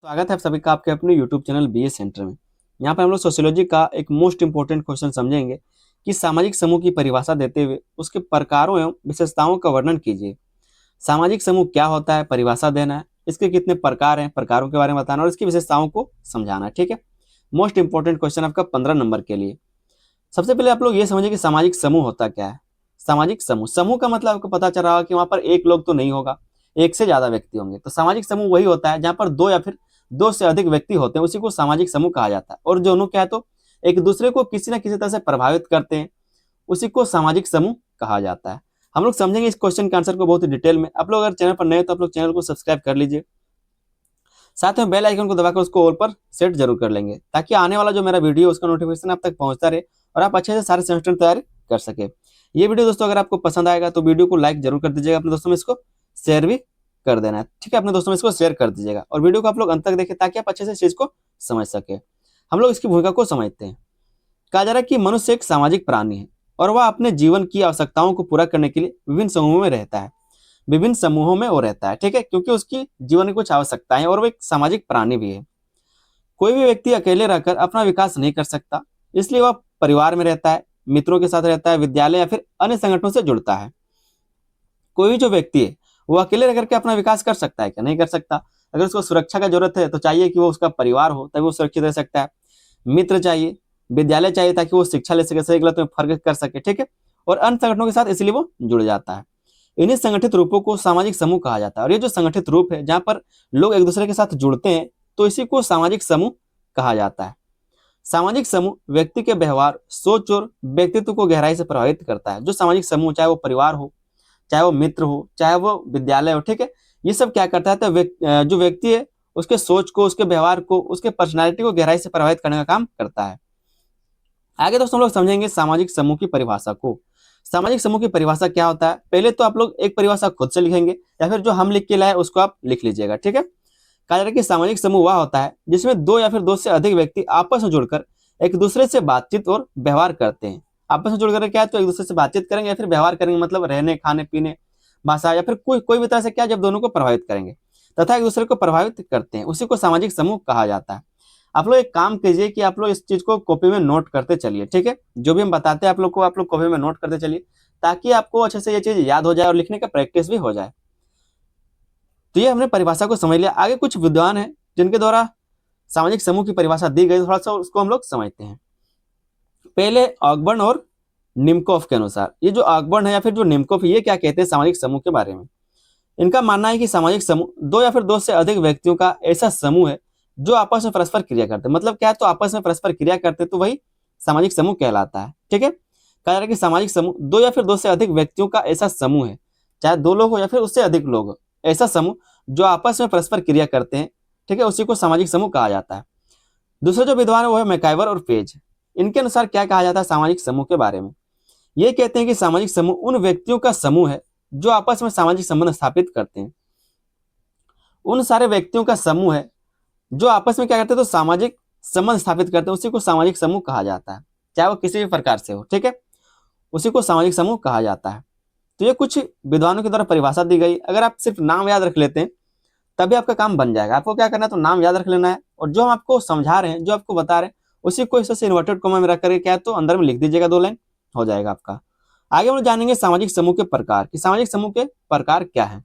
स्वागत है आप सभी का आपके अपने YouTube चैनल बीए सेंटर में। यहाँ पर हम लोग सोशियोलॉजी का एक मोस्ट इंपॉर्टेंट क्वेश्चन समझेंगे कि सामाजिक समूह की परिभाषा देते हुए उसके प्रकारों एवं विशेषताओं का वर्णन कीजिए। सामाजिक समूह क्या होता है, परिभाषा देना है, इसके कितने प्रकार हैं, प्रकारों के बारे में बताना और इसकी विशेषताओं को समझाना है। ठीक है, मोस्ट इंपॉर्टेंट क्वेश्चन आपका 15 नंबर के लिए। सबसे पहले आप लोग ये समझिए कि सामाजिक समूह होता क्या है। सामाजिक समूह, समूह का मतलब आपको पता चल रहा होगा कि वहां पर एक लोग तो नहीं होगा, एक से ज्यादा व्यक्ति होंगे। तो सामाजिक समूह वही होता है जहां पर दो या फिर दो से अधिक व्यक्ति होते हैं, उसी को सामाजिक समूह कहा जाता है। और दोनों क्या है, तो एक दूसरे को किसी न किसी तरह से प्रभावित करते हैं, उसी को सामाजिक समूह कहा जाता है। हम लोग समझेंगे इस क्वेश्चन के आंसर को बहुत ही डिटेल में। आप लोग अगर चैनल पर नए तो आप लोग चैनल को सब्सक्राइब कर लीजिए, साथ में बेल आइकन को दबाकर उसको ऑल पर सेट जरूर कर लेंगे, ताकि आने वाला जो मेरा वीडियो उसका नोटिफिकेशन आप तक पहुंचता रहे और आप अच्छे से सारे सेमेस्टर तैयारी कर सके। ये वीडियो दोस्तों अगर आपको पसंद आएगा तो वीडियो को लाइक जरूर कर दीजिएगा, अपने दोस्तों में इसको शेयर भी कर देना है। ठीक है, अपने दोस्तों में इसको शेयर कर दीजिएगा और वीडियो को आप लोग अंत तक देखें ताकि आप अच्छे से इस चीज को समझ सके। हम लोग इसकी भूमिका को समझते हैं। कहा जा रहा है कि मनुष्य एक सामाजिक प्राणी है और वह अपने जीवन की आवश्यकताओं को पूरा करने के लिए विभिन्न समूहों में रहता है। विभिन्न समूहों में वो रहता है, ठीक है, क्योंकि उसकी जीवन की कुछ आवश्यकताएं और वो एक सामाजिक प्राणी भी है। कोई भी व्यक्ति अकेले रहकर अपना विकास नहीं कर सकता, इसलिए वह परिवार में रहता है, मित्रों के साथ रहता है, विद्यालय या फिर अन्य संगठनों से जुड़ता है। कोई भी जो व्यक्ति है वो अकेले रह करके अपना विकास कर सकता है क्या? नहीं कर सकता। अगर उसको सुरक्षा का जरूरत है तो चाहिए कि वो उसका परिवार हो, तभी वो सुरक्षित रह सकता है। मित्र चाहिए, विद्यालय चाहिए ताकि वो शिक्षा ले सके, सही गलत में फर्क कर सके, ठीक है, और अन्य संगठनों के साथ इसलिए वो जुड़ जाता है। इन्हीं संगठित रूपों को सामाजिक समूह कहा जाता है। और ये जो संगठित रूप है जहाँ पर लोग एक दूसरे के साथ जुड़ते हैं, तो इसी को सामाजिक समूह कहा जाता है। सामाजिक समूह व्यक्ति के व्यवहार, सोच और व्यक्तित्व को गहराई से प्रभावित करता है। जो सामाजिक समूह, चाहे वो परिवार हो, चाहे वो मित्र हो, चाहे वो विद्यालय हो, ठीक है, ये सब क्या करता है, तो जो व्यक्ति है उसके सोच को, उसके व्यवहार को, उसके पर्सनैलिटी को गहराई से प्रभावित करने का काम करता है। आगे दोस्तों हम लोग समझेंगे सामाजिक समूह की परिभाषा को। सामाजिक समूह की परिभाषा क्या होता है, पहले तो आप लोग एक परिभाषा खुद से लिखेंगे या फिर जो हम लिख के लाए उसको आप लिख लीजिएगा। ठीक है, कहा जा रहा है कि सामाजिक समूह वह होता है जिसमें दो या फिर दो से अधिक व्यक्ति आपस में जुड़कर एक दूसरे से बातचीत और व्यवहार करते हैं। आपस में जुड़कर क्या है, तो एक दूसरे से बातचीत करेंगे या फिर व्यवहार करेंगे, मतलब रहने, खाने पीने, भाषा या फिर कोई भी तरह से क्या, जब दोनों को प्रभावित करेंगे तथा एक दूसरे को प्रभावित करते हैं, उसी को सामाजिक समूह कहा जाता है। आप लोग एक काम कीजिए कि आप लोग इस चीज को कॉपी में नोट करते चलिए। ठीक है, जो भी हम बताते हैं आप लोग को, आप लोग कॉपी में नोट करते चलिए, ताकि आपको अच्छे से ये चीज याद हो जाए और लिखने का प्रैक्टिस भी हो जाए। तो ये हमने परिभाषा को समझ लिया। आगे कुछ विद्वान हैं जिनके द्वारा सामाजिक समूह की परिभाषा दी गई, थोड़ा सा उसको हम लोग समझते हैं। पहले ऑकबर्न और निमकोफ के अनुसार, ये जो ऑकबर्न है या फिर जो निमकोफ, ये क्या कहते हैं सामाजिक समूह के बारे में। इनका मानना है कि सामाजिक समूह दो या फिर दो से अधिक व्यक्तियों का ऐसा समूह है जो आपस में परस्पर क्रिया करते हैं। मतलब क्या है, तो आपस में परस्पर क्रिया करते हैं, तो वही सामाजिक समूह कहलाता है। ठीक है, कहा जा रहा है कि सामाजिक समूह दो या फिर दो से अधिक व्यक्तियों का ऐसा समूह है, चाहे दो लोग हो या फिर उससे अधिक लोग हो, ऐसा समूह जो आपस में परस्पर क्रिया करते हैं, ठीक है, उसी को सामाजिक समूह कहा जाता है। दूसरे जो विद्वान है वो है मैकाइवर और पेज। इनके अनुसार क्या कहा जाता है सामाजिक समूह के बारे में। ये कहते हैं कि सामाजिक समूह उन व्यक्तियों का समूह है जो आपस में सामाजिक संबंध स्थापित करते हैं। उन सारे व्यक्तियों का समूह है जो आपस में क्या करते हैं, तो सामाजिक संबंध स्थापित करते हैं, उसी को सामाजिक समूह कहा जाता है, चाहे वो किसी भी प्रकार से हो। ठीक है, उसी को सामाजिक समूह कहा जाता है। तो ये कुछ विद्वानों के द्वारा परिभाषा दी गई। अगर आप सिर्फ नाम याद रख लेते हैं तभी आपका काम बन जाएगा। आपको क्या करना है, तो नाम याद रख लेना है और जो हम आपको समझा रहे हैं, जो आपको बता रहे हैं, उसी को इस इन्वर्टेड कॉमा में रख करके क्या है, तो अंदर में लिख दीजिएगा, 2 लाइन हो जाएगा आपका। आगे हम लोग जानेंगे सामाजिक समूह के प्रकार कि सामाजिक समूह के प्रकार क्या है।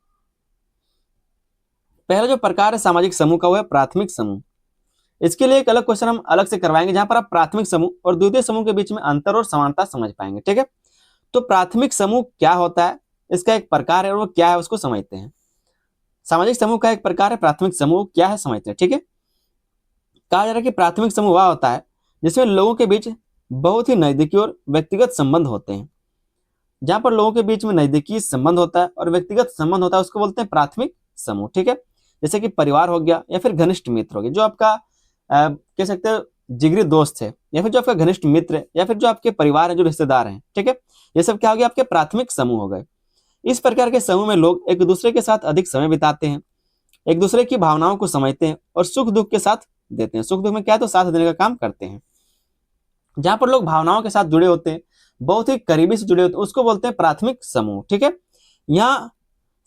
पहला जो प्रकार है सामाजिक समूह का वो है प्राथमिक समूह। इसके लिए एक अलग क्वेश्चन हम अलग से करवाएंगे, जहां पर आप प्राथमिक समूह और द्वितीय समूह के बीच में अंतर और समानता समझ पाएंगे। ठीक है, तो प्राथमिक समूह क्या होता है, इसका एक प्रकार है और वो क्या है उसको समझते हैं। सामाजिक समूह का एक प्रकार है प्राथमिक समूह, क्या है समझते हैं। ठीक है, कहा जा रहा है कि प्राथमिक समूह वह होता है जिसमें लोगों के बीच बहुत ही नजदीकी और व्यक्तिगत संबंध होते हैं। जहां पर लोगों के बीच में नजदीकी संबंध होता है और व्यक्तिगत संबंध होता है, उसको बोलते हैं प्राथमिक समूह। ठीक है, जैसे कि परिवार हो गया या फिर घनिष्ठ मित्र हो गया, जो आपका कह सकते हो जिगरी दोस्त है, या फिर जो आपका घनिष्ठ मित्र है, या फिर जो आपके परिवार है, जो रिश्तेदार हैं। ठीक है, ये सब क्या हो गया, आपके प्राथमिक समूह हो गए। इस प्रकार के समूह में लोग एक दूसरे के साथ अधिक समय बिताते हैं, एक दूसरे की भावनाओं को समझते हैं और सुख दुख के साथ देते हैं। सुख दुख में क्या है, तो साथ देने का काम करते हैं। जहां पर लोग भावनाओं के साथ जुड़े होते हैं, बहुत ही करीबी से जुड़े होते हैं, उसको बोलते हैं प्राथमिक समूह। ठीक है, यहाँ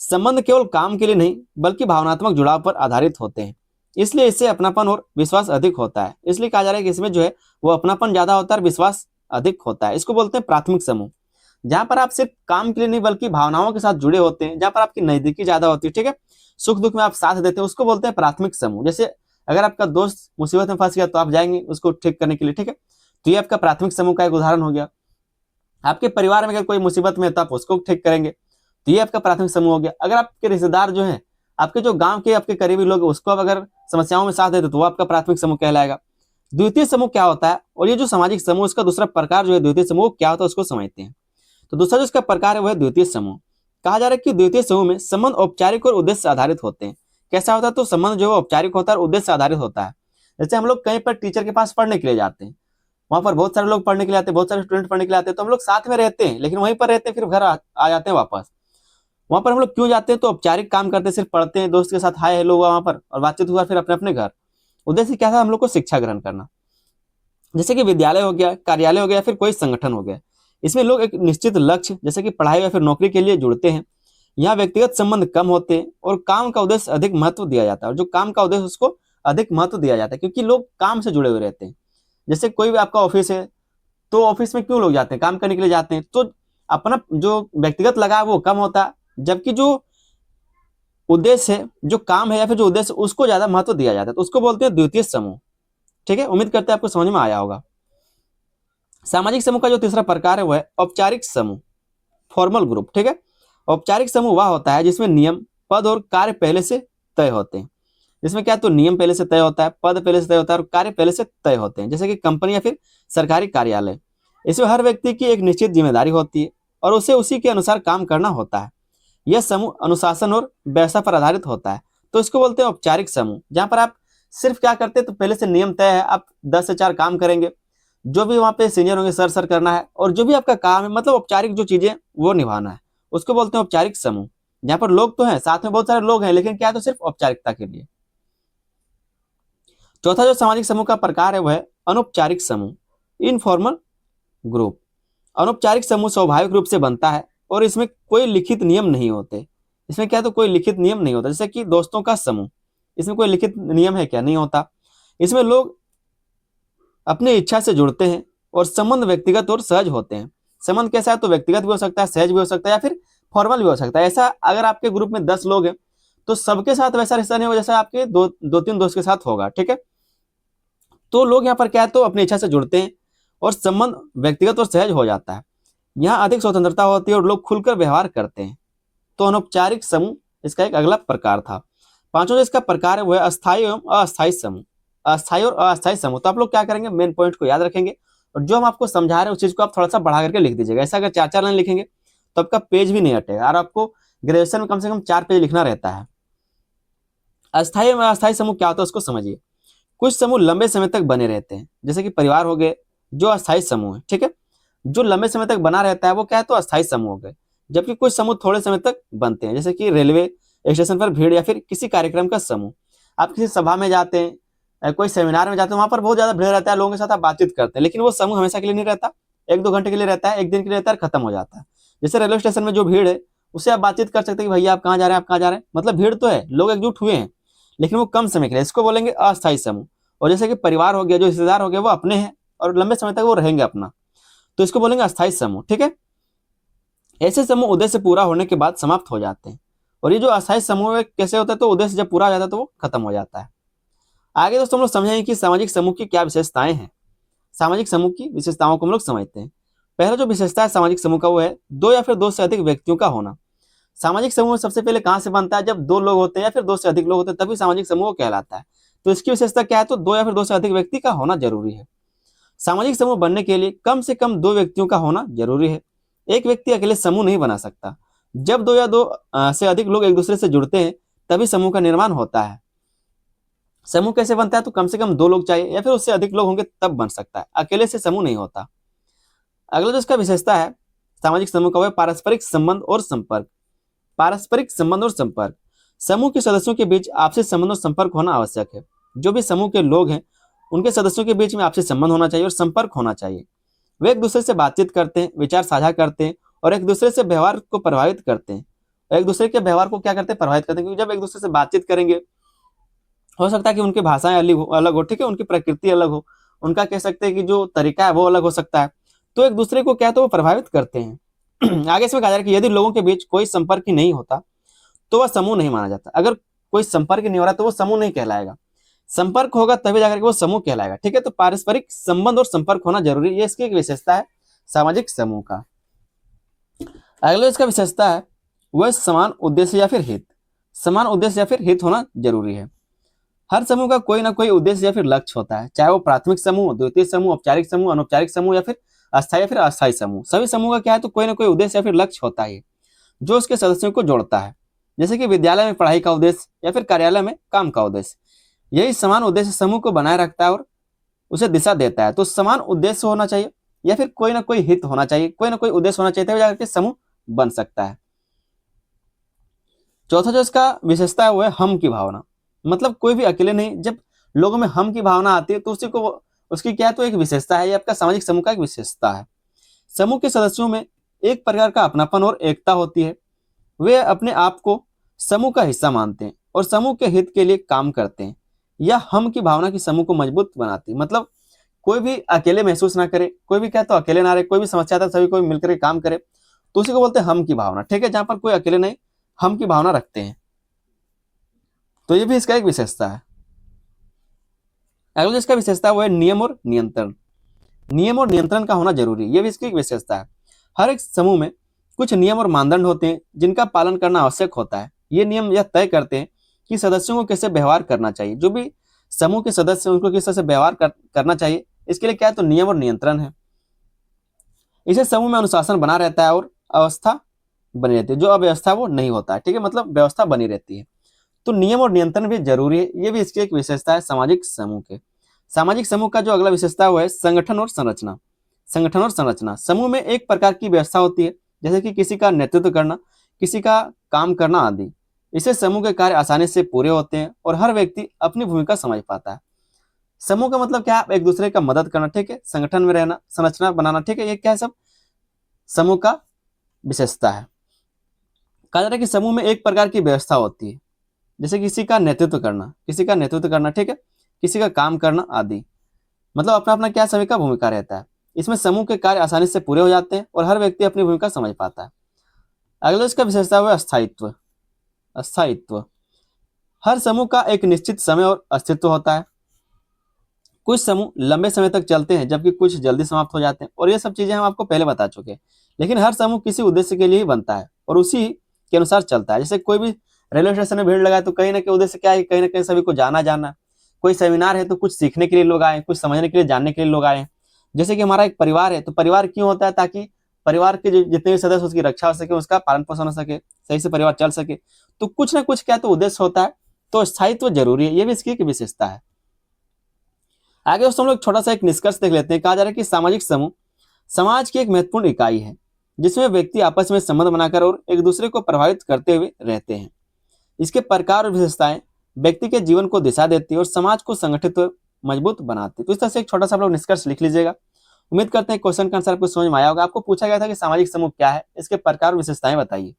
संबंध केवल काम के लिए नहीं बल्कि भावनात्मक जुड़ाव पर आधारित होते हैं। इसलिए इससे अपनापन और विश्वास अधिक होता है। इसलिए कहा जा रहा है कि इसमें जो है वो अपनापन ज्यादा होता है और विश्वास अधिक होता है। इसको बोलते हैं प्राथमिक समूह, जहां पर आप सिर्फ काम के लिए नहीं बल्कि भावनाओं के साथ जुड़े होते हैं, जहां पर आपकी नजदीकी ज्यादा होती है, ठीक है, सुख दुख में आप साथ देते हैं, उसको बोलते हैं प्राथमिक समूह। जैसे अगर आपका दोस्त मुसीबत में फंस गया तो आप जाएंगे उसको ठीक करने के लिए, ठीक है, तो ये आपका प्राथमिक समूह का एक उदाहरण हो गया। आपके परिवार में अगर कोई मुसीबत में है तो आप उसको ठीक करेंगे, तो ये आपका प्राथमिक समूह हो गया। अगर आपके रिश्तेदार जो है, आपके जो गांव के आपके करीबी लोग, उसको आप अगर समस्याओं में साथ देते तो वो आपका प्राथमिक समूह कहलाएगा। द्वितीय समूह क्या होता है, और ये जो सामाजिक समूह, इसका दूसरा प्रकार जो है द्वितीय समूह क्या होता है उसको समझते हैं। तो दूसरा जो इसका प्रकार है वो है द्वितीय समूह। कहा जा रहा है कि द्वितीय समूह में संबंध औपचारिक और उद्देश्य आधारित होते हैं। कैसा होता है, तो संबंध जो है औपचारिक होता है और उद्देश्य आधारित होता है। जैसे हम लोग कहीं पर टीचर के पास पढ़ने के लिए जाते हैं, वहां पर बहुत सारे लोग पढ़ने के लिए आते हैं, बहुत सारे स्टूडेंट पढ़ने के लिए आते हैं, तो हम लोग साथ में रहते हैं लेकिन वहीं पर रहते हैं, फिर घर आ जाते हैं वापस। वहां पर हम लोग क्यों जाते हैं, तो औपचारिक काम करते हैं, सिर्फ पढ़ते हैं, दोस्त के साथ हाय हेलो हुआ वहां पर और बातचीत हुआ, फिर अपने अपने घर। उद्देश्य क्या था, हम लोग को शिक्षा ग्रहण करना। जैसे कि विद्यालय हो गया, कार्यालय हो गया, फिर कोई संगठन हो गया, इसमें लोग एक निश्चित लक्ष्य जैसे कि पढ़ाई या फिर नौकरी के लिए जुड़ते हैं। यहाँ व्यक्तिगत संबंध कम होते हैं और काम का उद्देश्य अधिक महत्व दिया जाता है, और जो काम का उद्देश्य उसको अधिक महत्व दिया जाता है, क्योंकि लोग काम से जुड़े हुए रहते हैं। जैसे कोई भी आपका ऑफिस है, तो ऑफिस में क्यों लोग जाते हैं, काम करने के लिए जाते हैं, तो अपना जो व्यक्तिगत लगाव वो कम होता है, जबकि जो उद्देश्य है, जो काम है या फिर जो उद्देश्य, उसको ज्यादा महत्व दिया जाता है, तो उसको बोलते हैं द्वितीय समूह। ठीक है, उम्मीद करते हैं आपको समझ में आया होगा। सामाजिक समूह का जो तीसरा प्रकार है वह है औपचारिक समूह, फॉर्मल ग्रुप। ठीक है, औपचारिक समूह वह होता है जिसमें नियम, पद और कार्य पहले से तय होते हैं। जिसमें क्या है, तो नियम पहले से तय होता है, पद पहले से तय होता है और कार्य पहले से तय होते हैं, जैसे कि कंपनी या फिर सरकारी कार्यालय। इसमें हर व्यक्ति की एक निश्चित जिम्मेदारी होती है और उसे उसी के अनुसार काम करना होता है। यह समूह अनुशासन और व्यवस्था पर आधारित होता है, तो इसको बोलते हैं औपचारिक समूह। जहां पर आप सिर्फ क्या करते हैं, तो पहले से नियम तय है, आप 10 से 4 काम करेंगे, जो भी वहां पे सीनियर होंगे सर सर करना है, और जो भी आपका काम है मतलब औपचारिक जो चीजें वो निभाना है, उसको बोलते हैं औपचारिक समूह। जहां पर लोग तो हैं, साथ में बहुत सारे लोग हैं, लेकिन क्या है, तो सिर्फ औपचारिकता के लिए। चौथा जो सामाजिक समूह का प्रकार है वह है अनौपचारिक समूह, इनफॉर्मल ग्रुप। अनौपचारिक समूह स्वाभाविक रूप से बनता है और इसमें कोई लिखित नियम नहीं होते। इसमें क्या है, तो कोई लिखित नियम नहीं होता, जैसे कि दोस्तों का समूह, इसमें कोई लिखित नियम है क्या, नहीं होता। इसमें लोग अपनी इच्छा से जुड़ते हैं और संबंध व्यक्तिगत और सहज होते हैं। संबंध कैसा है, तो व्यक्तिगत भी हो सकता है, सहज भी हो सकता है, या फिर फॉर्मल भी हो सकता है। ऐसा अगर आपके ग्रुप में 10 लोग हैं तो सबके साथ वैसा रिश्ता नहीं होगा जैसा आपके दो तीन दोस्त के साथ होगा। ठीक है, तो लोग यहाँ पर क्या है, तो अपनी इच्छा से जुड़ते हैं और संबंध व्यक्तिगत और सहज हो जाता है। यहाँ अधिक स्वतंत्रता होती है और लोग खुलकर व्यवहार करते हैं। तो अनौपचारिक समूह इसका एक अगला प्रकार था। पांचवा जो इसका प्रकार है वह अस्थायी एवं अस्थायी समूह। अस्थायी और अस्थायी समूह, तो आप लोग क्या करेंगे, मेन पॉइंट को याद रखेंगे और जो हम आपको समझा रहे हैं उस चीज को आप थोड़ा सा बढ़ा करके लिख दीजिएगा। ऐसा अगर 4-4 लाइन लिखेंगे तो आपका पेज भी नहीं हटेगा, और आपको ग्रेजुएशन में कम से कम 4 पेज लिखना रहता है। अस्थायी एवं अस्थायी समूह क्या होता है उसको समझिए। कुछ समूह लंबे समय तक बने रहते हैं, जैसे कि परिवार हो गए, जो अस्थायी समूह है। ठीक है, जो लंबे समय तक बना रहता है वो क्या है, तो अस्थायी समूह हो गए। जबकि कुछ समूह थोड़े समय तक बनते हैं, जैसे कि रेलवे स्टेशन पर भीड़ या फिर किसी कार्यक्रम का समूह। आप किसी सभा में जाते हैं, कोई सेमिनार में जाते हैं, वहां पर बहुत ज्यादा भीड़ रहता है, लोगों के साथ आप बातचीत करते हैं, लेकिन वो समूह हमेशा के लिए नहीं रहता, 1-2 घंटे के लिए रहता है, एक दिन के लिए रहता है, खत्म हो जाता है। जैसे रेलवे स्टेशन में जो भीड़ है उससे आप बातचीत कर सकते हैं कि भैया आप कहाँ जा रहे हैं, आप कहाँ जा रहे हैं, मतलब भीड़ तो है, लोग एकजुट हुए हैं, लेकिन वो कम समय के लिए, इसको बोलेंगे अस्थायी समूह। और जैसे कि परिवार हो गया, जो रिश्तेदार हो गए वो अपने हैं और लंबे समय तक वो रहेंगे अपना, तो इसको बोलेंगे अस्थायी समूह। ठीक है, ऐसे समूह उद्देश्य पूरा होने के बाद समाप्त हो जाते हैं। और ये जो अस्थायी समूह कैसे होता है, तो उद्देश्य जब पूरा हो जाता है तो वो खत्म हो जाता है। आगे दोस्तों हम लोग समझेंगे कि सामाजिक समूह की क्या विशेषताएं हैं। सामाजिक समूह की विशेषताओं को हम लोग समझते हैं। पहला जो विशेषता है सामाजिक समूह का वो है 2 या फिर 2 से अधिक व्यक्तियों का होना। सामाजिक समूह सबसे पहले कहां से बनता है, जब 2 लोग होते हैं या फिर 2 से अधिक लोग होते हैं तभी सामाजिक समूह कहलाता है। तो इसकी विशेषता क्या है, तो 2 या फिर 2 से अधिक व्यक्ति का होना जरूरी है। सामाजिक समूह बनने के लिए कम से कम 2 व्यक्तियों का होना जरूरी है। एक व्यक्ति अकेले समूह नहीं बना सकता। जब 2 या 2 से अधिक लोग एक दूसरे से जुड़ते हैं तभी समूह का निर्माण होता है। समूह कैसे बनता है, तो कम से कम 2 लोग चाहिए या फिर उससे अधिक लोग होंगे तब बन सकता है, अकेले से समूह नहीं होता। अगला जो इसका विशेषता है सामाजिक समूह का, वह पारस्परिक संबंध और संपर्क। पारस्परिक संबंध और संपर्क, समूह के सदस्यों के बीच आपसी संबंध और संपर्क होना आवश्यक है। जो भी समूह के लोग हैं उनके सदस्यों के बीच में आपसी संबंध होना चाहिए और संपर्क होना चाहिए। वे एक दूसरे से बातचीत करते हैं, विचार साझा करते हैं और एक दूसरे से व्यवहार को प्रभावित करते हैं। एक दूसरे के व्यवहार को क्या करते हैं, प्रभावित करते हैं, क्योंकि जब एक दूसरे से बातचीत करेंगे हो सकता है कि उनकी भाषाएं अलग हो, ठीक है, उनकी प्रकृति अलग हो, उनका कह सकते हैं कि जो तरीका है वो अलग हो सकता है, तो एक दूसरे को क्या तो वो प्रभावित करते हैं। आगे इसमें कहा जा रहा है कि यदि लोगों के बीच कोई संपर्क ही नहीं होता तो वह समूह नहीं माना जाता। अगर कोई संपर्क नहीं हो रहा तो वो समूह नहीं कहलाएगा, संपर्क होगा तभी जाकर के वो समूह कहलाएगा, ठीक है। तो पारस्परिक संबंध और संपर्क होना जरूरी है, ये इसकी एक विशेषता है सामाजिक समूह का। अगला इसका विशेषता है वह समान उद्देश्य या फिर हित, समान उद्देश्य या फिर हित होना जरूरी है। हर समूह का कोई ना कोई उद्देश्य या फिर लक्ष्य होता है, चाहे वो प्राथमिक समूह, द्वितीय समूह, औपचारिक समूह, अनौपचारिक समूह या फिर अस्थायी या फिर अस्थायी समूह, सभी समूह का क्या है तो कोई ना कोई उद्देश्य या फिर लक्ष्य होता है जो उसके सदस्यों को जोड़ता है। जैसे कि विद्यालय में पढ़ाई का उद्देश्य या फिर कार्यालय में काम का उद्देश्य, यही समान उद्देश्य समूह को बनाए रखता है और उसे दिशा देता है। तो समान उद्देश्य होना चाहिए या फिर कोई ना कोई हित होना चाहिए, कोई ना कोई उद्देश्य होना चाहिए तभी जाकर के समूह बन सकता है। चौथा जो इसका विशेषता है वो है हम की भावना, मतलब कोई भी अकेले नहीं, जब लोगों में हम की भावना आती है तो उसी को उसकी क्या है तो एक विशेषता है, ये आपका सामाजिक समूह का एक विशेषता है। समूह के सदस्यों में एक प्रकार का अपनापन और एकता होती है, वे अपने आप को समूह का हिस्सा मानते हैं और समूह के हित के लिए काम करते हैं। यह हम की भावना की समूह को मजबूत बनाती है, मतलब कोई भी अकेले महसूस ना करे, कोई भी क्या तो अकेले ना रहे, कोई भी समस्या आता है सभी कोई मिलकर के काम करे, तो उसी को बोलते हैं हम की भावना, ठीक है, जहां पर कोई अकेले नहीं हम की भावना रखते हैं। तो ये भी इसका एक विशेषता है। अगला जिसका विशेषता है वो है नियम और नियंत्रण, नियम और नियंत्रण का होना जरूरी है, ये भी इसकी एक विशेषता है। हर एक समूह में कुछ नियम और मानदंड होते हैं जिनका पालन करना आवश्यक होता है। ये नियम यह तय करते हैं कि सदस्यों को कैसे व्यवहार करना चाहिए, जो भी समूह के सदस्य उनको किस तरह से व्यवहार करना चाहिए, इसके लिए क्या है तो नियम और नियंत्रण है। इसे समूह में अनुशासन बना रहता है और अवस्था बनी रहती है, जो अव्यवस्था वो नहीं होता है, ठीक है, मतलब व्यवस्था बनी रहती है। तो नियम और नियंत्रण भी जरूरी है, ये भी इसकी एक विशेषता है सामाजिक समूह के। सामाजिक समूह का जो अगला विशेषता है वो है संगठन और संरचना। संगठन और संरचना, समूह में एक प्रकार की व्यवस्था होती है, जैसे कि किसी का नेतृत्व करना, किसी का काम करना आदि। इससे समूह के कार्य आसानी से पूरे होते हैं और हर व्यक्ति अपनी भूमिका समझ पाता है। समूह का मतलब क्या है, एक दूसरे का मदद करना, ठीक है, संगठन में रहना, संरचना बनाना, ठीक है, ये क्या है सब समूह का विशेषता है। कहा जा रहा है कि समूह में एक प्रकार की व्यवस्था होती है, जैसे किसी का नेतृत्व करना, किसी का नेतृत्व करना, ठीक है, किसी का काम करना आदि, मतलब अपना अपना क्या सभी का भूमिका रहता है। इसमें समूह के कार्य आसानी से पूरे हो जाते हैं और हर व्यक्ति अपनी भूमिका समझ पाता है। अगला इसका विशेषता है स्थायित्व। स्थायित्व, हर समूह का एक निश्चित समय और अस्तित्व होता है। कुछ समूह लंबे समय तक चलते हैं जबकि कुछ जल्दी समाप्त हो जाते हैं, और ये सब चीजें हम आपको पहले बता चुके हैं। लेकिन हर समूह किसी उद्देश्य के लिए ही बनता है और उसी के अनुसार चलता है। जैसे कोई भी रेलवे स्टेशन में भीड़ लगाए तो कहीं ना कहीं उद्देश्य क्या है, कहीं ना कहीं सभी को जाना। कोई सेमिनार है तो कुछ सीखने के लिए लोग आए, कुछ समझने के लिए, जानने के लिए लोग आए। जैसे कि हमारा एक परिवार है तो परिवार क्यों होता है, ताकि परिवार के जो जितने भी सदस्य उसकी रक्षा हो सके, उसका पालन पोषण हो सके, सही से परिवार चल सके, तो कुछ ना कुछ क्या तो उद्देश्य होता है। तो स्थायित्व जरूरी है, ये भी इसकी एक विशेषता है। आगे दोस्तों हम लोग छोटा सा एक निष्कर्ष देख लेते हैं। कहा जा रहा है कि सामाजिक समूह समाज की एक महत्वपूर्ण इकाई है जिसमें व्यक्ति आपस में संबंध बनाकर और एक दूसरे को प्रभावित करते हुए रहते हैं। इसके प्रकार और विशेषताएं व्यक्ति के जीवन को दिशा देती है और समाज को संगठित व मजबूत बनाती है। तो इस तरह से एक छोटा सा आप लोग निष्कर्ष लिख लीजिएगा। उम्मीद करते हैं क्वेश्चन का आंसर आपको समझ में आया होगा। आपको पूछा गया था कि सामाजिक समूह क्या है, इसके प्रकार और विशेषताएं बताइए।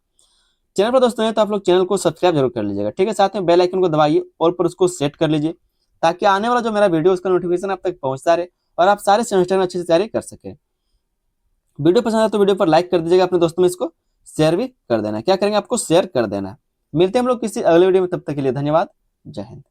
चैनल पर दोस्तों है तो आप लोग चैनल को सब्सक्राइब जरूर कर लीजिएगा, ठीक है। साथ में बेल आइकन को दबाइए और पर उसको सेट कर लीजिए ताकि आने वाला जो मेरा वीडियो उसका नोटिफिकेशन आप तक पहुंचता रहे और आप सारे सेमेस्टर में अच्छे से तैयारी कर सके। वीडियो पसंद आए तो वीडियो पर लाइक कर दीजिएगा, अपने दोस्तों में इसको शेयर भी कर देना। क्या करेंगे, आपको शेयर कर देना। मिलते हैं हम लोग किसी अगले वीडियो में, तब तक के लिए धन्यवाद। जय हिंद।